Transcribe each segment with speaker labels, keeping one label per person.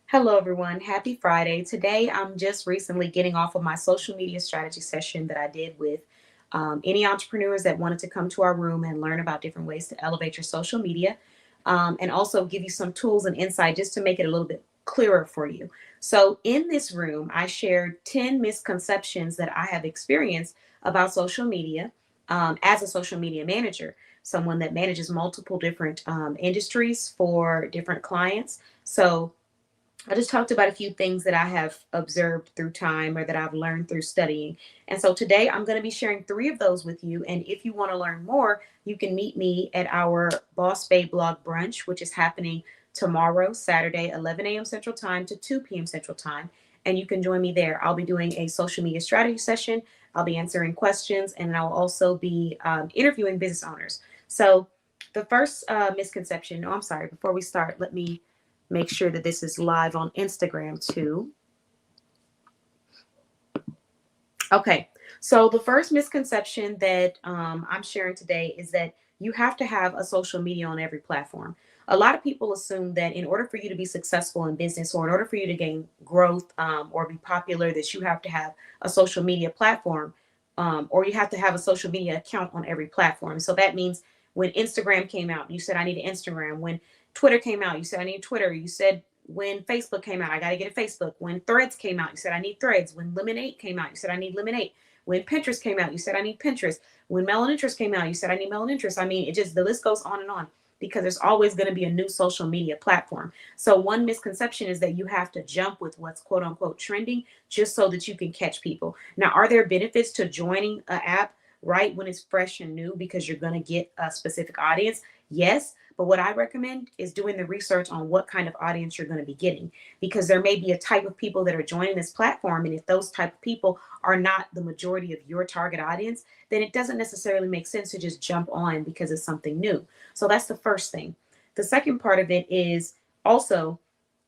Speaker 1: Hello, everyone. Happy Friday. Today, I'm just recently getting off of my social media strategy session that I did with any entrepreneurs that wanted to come to our room and learn about different ways to elevate your social media and also give you some tools and insight just to make it a little bit clearer for you. So, in this room, I shared 10 misconceptions that I have experienced about social media as a social media manager, someone that manages multiple different industries for different clients. So, I just talked about a few things that I have observed through time or that I've learned through studying. And so today I'm going to be sharing three of those with you. And if you want to learn more, you can meet me at our Boss Bay Blog Brunch, which is happening tomorrow, Saturday, 11 a.m. Central Time to 2 p.m. Central Time. And you can join me there. I'll be doing a social media strategy session. I'll be answering questions and I'll also be interviewing business owners. So the first misconception, no, I'm sorry, before we start, let me make sure that this is live on Instagram too. Okay, so the first misconception that I'm sharing today is that you have to have a social media on every platform. A lot of people assume that in order for you to be successful in business or in order for you to gain growth or be popular, that you have to have a social media platform or you have to have a social media account on every platform. So that means when Instagram came out, you said, I need an Instagram. When Twitter came out, you said, I need Twitter. You said, when Facebook came out, I got to get a Facebook. When Threads came out, you said, I need Threads. When Lemonade came out, you said, I need Lemonade. When Pinterest came out, you said, I need Pinterest. When Melon Interest came out, you said, I need Melon Interest. I mean, it just, the list goes on and on because there's always going to be a new social media platform. So one misconception is that you have to jump with what's quote unquote trending just so that you can catch people. Now, are there benefits to joining an app right when it's fresh and new because you're going to get a specific audience? Yes. But what I recommend is doing the research on what kind of audience you're going to be getting, because there may be a type of people that are joining this platform. And if those type of people are not the majority of your target audience, then it doesn't necessarily make sense to just jump on because it's something new. So that's the first thing. The second part of it is also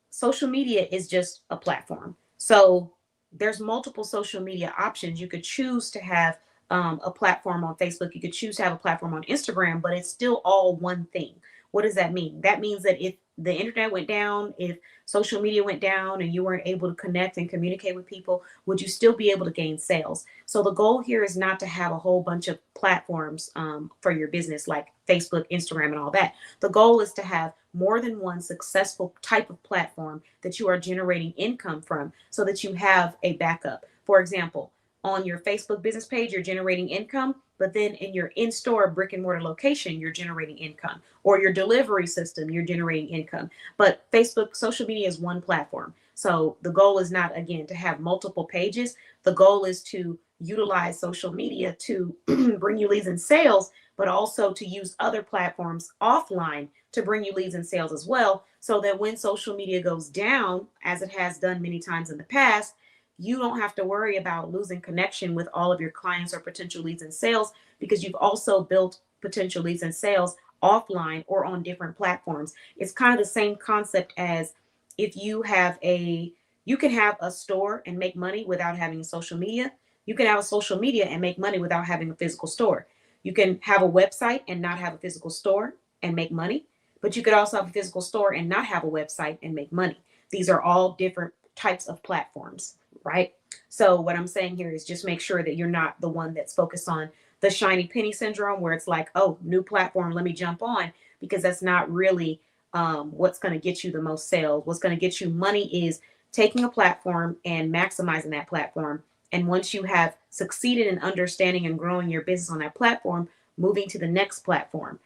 Speaker 1: social media is just a platform. So there's multiple social media options. You could choose to have a platform on Facebook. You could choose to have a platform on Instagram, but it's still all one thing. What does that mean? That means that if the internet went down, if social media went down and you weren't able to connect and communicate with people, would you still be able to gain sales? So the goal here is not to have a whole bunch of platforms for your business like Facebook, Instagram, and all that. The goal is to have more than one successful type of platform that you are generating income from so that you have a backup. For example, on your Facebook business page, you're generating income, but then in your in-store brick and mortar location, you're generating income, or your delivery system, you're generating income. But Facebook social media is one platform. So the goal is not, again, to have multiple pages. The goal is to utilize social media to bring you leads and sales, but also to use other platforms offline to bring you leads and sales as well, so that when social media goes down, as it has done many times in the past, you don't have to worry about losing connection with all of your clients or potential leads and sales because you've also built potential leads and sales offline or on different platforms. It's kind of the same concept as if you can have a store and make money without having social media. You can have a social media and make money without having a physical store. You can have a website and not have a physical store and make money, but you could also have a physical store and not have a website and make money. These are all different types of platforms, right? So what I'm saying here is just make sure that you're not the one that's focused on the shiny penny syndrome where it's like, oh, new platform, let me jump on, because that's not really what's going to get you the most sales. What's going to get you money is taking a platform and maximizing that platform. And once you have succeeded in understanding and growing your business on that platform, moving to the next platform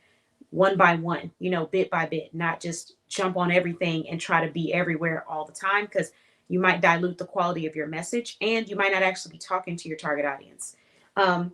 Speaker 1: one by one, bit by bit, not just jump on everything and try to be everywhere all the time, because you might dilute the quality of your message and you might not actually be talking to your target audience. Um,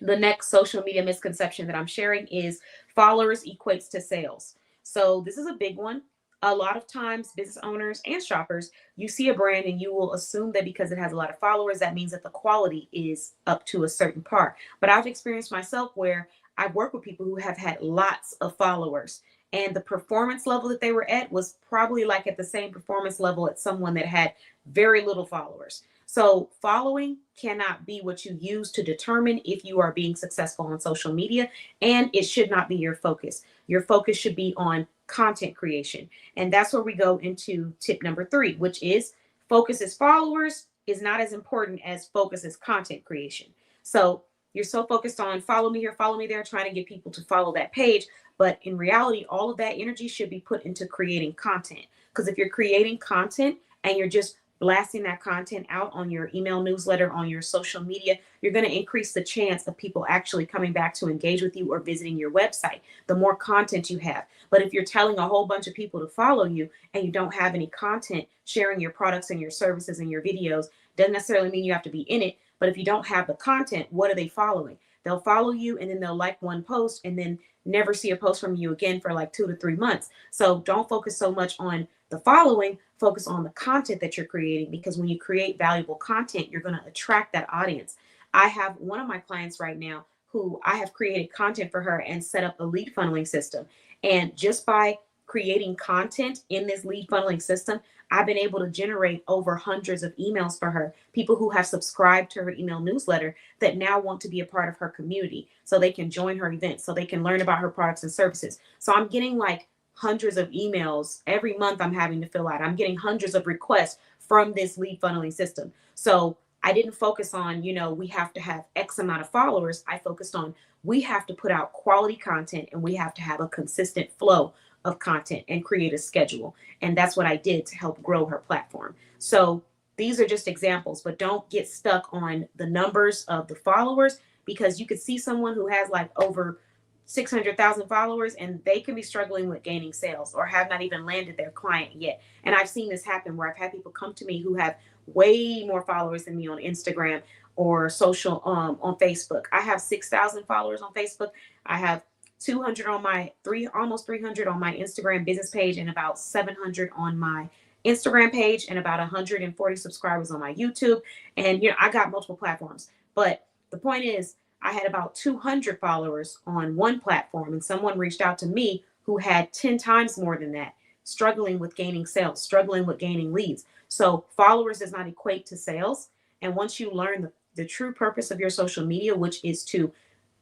Speaker 1: the next social media misconception that I'm sharing is followers equates to sales. So this is a big one. A lot of times, business owners and shoppers, you see a brand and you will assume that because it has a lot of followers, that means that the quality is up to a certain par. But I've experienced myself where I've worked with people who have had lots of followers, and the performance level that they were at was probably like at the same performance level at someone that had very little followers. So following cannot be what you use to determine if you are being successful on social media, and it should not be your focus. Your focus should be on content creation. And that's where we go into tip number 3, which is focus as followers is not as important as focus as content creation. So you're so focused on follow me here, follow me there, trying to get people to follow that page. But in reality, all of that energy should be put into creating content. Because if you're creating content and you're just blasting that content out on your email newsletter, on your social media, you're going to increase the chance of people actually coming back to engage with you or visiting your website. The more content you have. But if you're telling a whole bunch of people to follow you and you don't have any content sharing your products and your services and your videos, doesn't necessarily mean you have to be in it. But if you don't have the content, what are they following? They'll follow you and then they'll like one post and then never see a post from you again for like 2 to 3 months. So don't focus so much on the following, focus on the content that you're creating, because when you create valuable content, you're going to attract that audience. I have one of my clients right now who I have created content for her and set up a lead funneling system. And just by creating content in this lead funneling system, I've been able to generate over hundreds of emails for her, people who have subscribed to her email newsletter that now want to be a part of her community so they can join her events, so they can learn about her products and services. So I'm getting like hundreds of emails every month I'm having to fill out. I'm getting hundreds of requests from this lead funneling system. So I didn't focus on, we have to have X amount of followers. I focused on we have to put out quality content and we have to have a consistent flow of content and create a schedule. And that's what I did to help grow her platform. So these are just examples, but don't get stuck on the numbers of the followers, because you could see someone who has like over 600,000 followers and they can be struggling with gaining sales or have not even landed their client yet. And I've seen this happen where I've had people come to me who have way more followers than me on Instagram or social on Facebook. I have 6,000 followers on Facebook. I have 200 on my almost 300 on my Instagram business page, and about 700 on my Instagram page, and about 140 subscribers on my YouTube. And I got multiple platforms, but the point is I had about 200 followers on one platform, and someone reached out to me who had 10 times more than that, struggling with gaining sales, struggling with gaining leads. So followers does not equate to sales. And once you learn the true purpose of your social media, which is to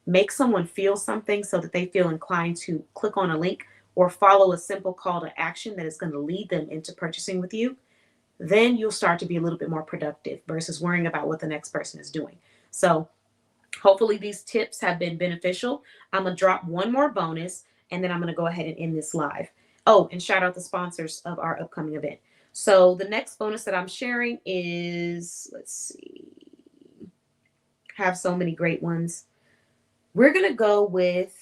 Speaker 1: make someone feel something so that they feel inclined to click on a link or follow a simple call to action that is going to lead them into purchasing with you, then you'll start to be a little bit more productive versus worrying about what the next person is doing. So hopefully these tips have been beneficial. I'm going to drop one more bonus and then I'm going to go ahead and end this live. Oh, and shout out the sponsors of our upcoming event. So the next bonus that I'm sharing is, let's see, have so many great ones. We're going to go with,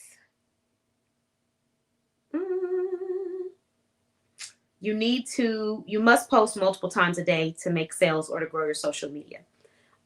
Speaker 1: you must post multiple times a day to make sales or to grow your social media.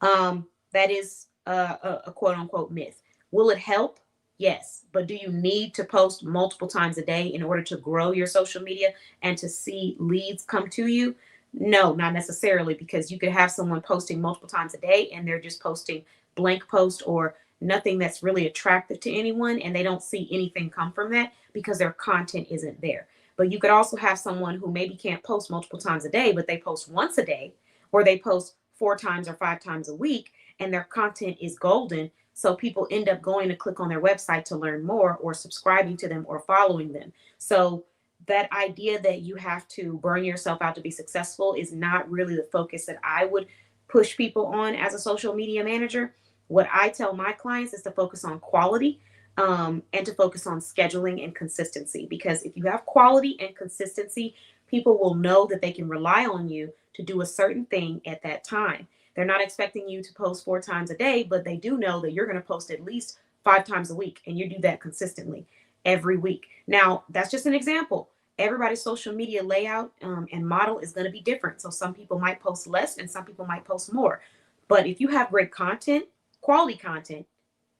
Speaker 1: That is a quote unquote myth. Will it help? Yes. But do you need to post multiple times a day in order to grow your social media and to see leads come to you? No, not necessarily, because you could have someone posting multiple times a day and they're just posting blank post or nothing that's really attractive to anyone, and they don't see anything come from that because their content isn't there. But you could also have someone who maybe can't post multiple times a day, but they post once a day, or they post 4 times or 5 times a week, and their content is golden. So people end up going to click on their website to learn more, or subscribing to them, or following them. So that idea that you have to burn yourself out to be successful is not really the focus that I would push people on as a social media manager. What I tell my clients is to focus on quality, and to focus on scheduling and consistency. Because if you have quality and consistency, people will know that they can rely on you to do a certain thing at that time. They're not expecting you to post 4 times a day, but they do know that you're going to post at least 5 times a week, and you do that consistently every week. Now, that's just an example. Everybody's social media layout and model is going to be different. So some people might post less and some people might post more. But if you have great content, quality content,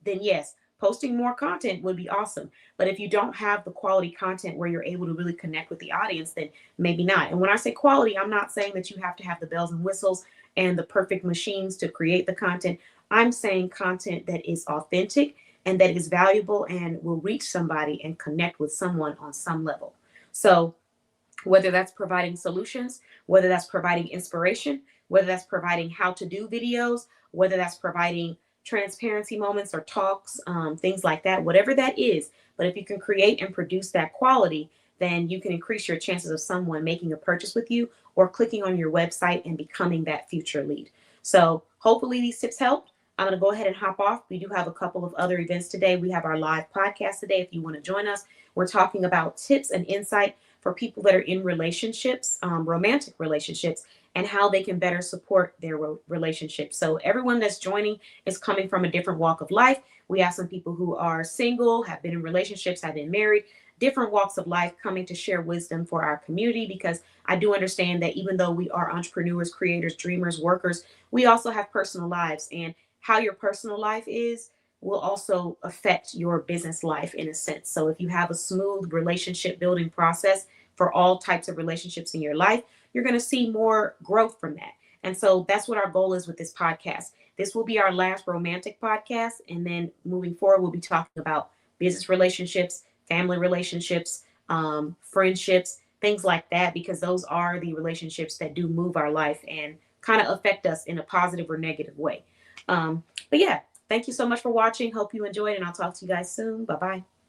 Speaker 1: then yes, posting more content would be awesome. But if you don't have the quality content where you're able to really connect with the audience, then maybe not. And when I say quality, I'm not saying that you have to have the bells and whistles and the perfect machines to create the content. I'm saying content that is authentic and that is valuable and will reach somebody and connect with someone on some level. So whether that's providing solutions, whether that's providing inspiration, whether that's providing how to do videos, whether that's providing transparency moments or talks, things like that, whatever that is. But if you can create and produce that quality, then you can increase your chances of someone making a purchase with you or clicking on your website and becoming that future lead. So hopefully these tips help. I'm going to go ahead and hop off. We do have a couple of other events today. We have our live podcast today. If you want to join us, we're talking about tips and insight for people that are in relationships, romantic relationships, and how they can better support their relationships. So everyone that's joining is coming from a different walk of life. We have some people who are single, have been in relationships, have been married, different walks of life coming to share wisdom for our community, because I do understand that even though we are entrepreneurs, creators, dreamers, workers, we also have personal lives, and how your personal life is will also affect your business life in a sense. So if you have a smooth relationship building process for all types of relationships in your life, you're going to see more growth from that. And so that's what our goal is with this podcast. This will be our last romantic podcast. And then moving forward, we'll be talking about business relationships, family relationships, friendships, things like that, because those are the relationships that do move our life and kind of affect us in a positive or negative way. But yeah, thank you so much for watching. Hope you enjoyed, and I'll talk to you guys soon. Bye bye.